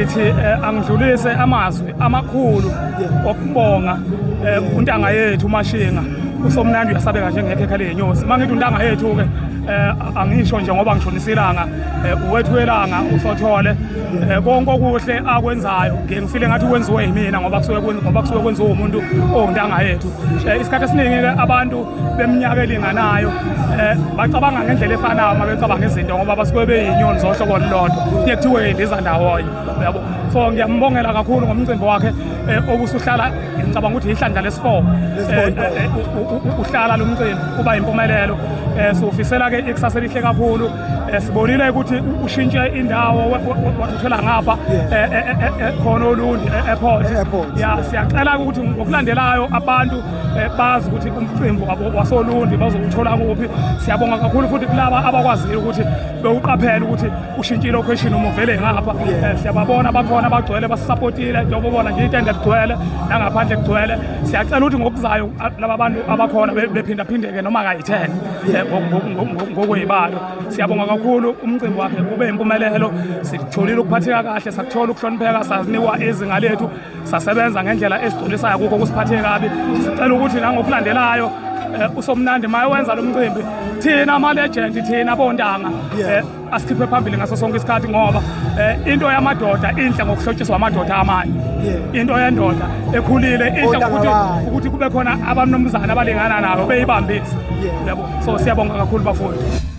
Ithi angidlulise amazwi amakhulu okubonga untanga yethu uMashinga usomnandi uyasabeka njengekhe ekhale yenyosi mangithi untanga yethu ke angisho nje ngoba ngishonisa ilanga uwethu elanga usothole konke okuhle akwenzayo ngifile ngathi kwenziwe yimina ngoba kusuke kwenziwe umuntu ontanga yethu isikhathi esiningi ke abantu beminyaka elinganayo bacabanga ngendlela efanayo mabecabanga izinto ngoba basuke beyinyoni zohlobo olulodwa kuye kuthiwe ndiza ndawonye yabo so ngiyambongela kakhulu ngomcimbi wakhe obusuhlala ngicabanga ukuthi ihlandla lesi4 uhlala lo mcimbi kuba impumelelo sofisela ke ikusasa elihle kakhulu sibonile ukuthi ushintshe indawo wathuthela ngapha khona olundi airport ya siyacela ukuthi ngokulandelayo abantu bazi ukuthi umcimbi wasolundi bazokuthola kuphi siyabonga kakhulu futhi kulaba abakwaziyo ukuthi bewuqaphela ukuthi ushintshile location uma uvele ngapha siyababona bakhona bagcwele basupportile njengobona nje itende ligcwele nangaphandle kugcwele siyacela ukuthi ngokuzayo laba bantu abakhona bephinda phindeke noma kayi10 ngokwezibalo siyabonga kakhulu umcimbi wakhe kube impumelelo sikutholile ukuphatheka kahle sakuthola ukuhlonipheka sazinikwa izinga lethu sasebenza ngendlela esigculisayo kukho kusiphathe kabi sicela ukuthi nangokulandelayo usomnandi maye wenza lo mcimbi thina ama legend thina bontanga asikhiphe phambili ngaso sonke isikhathi ngoba into yamadoda inhle ngokuhlotshiswa amadoda amanye into yendoda ekhulile inhle ukuthi kube khona abanomzana abalingana nayo beyibambisa yabo so siyabonga kakhulu bafowethu.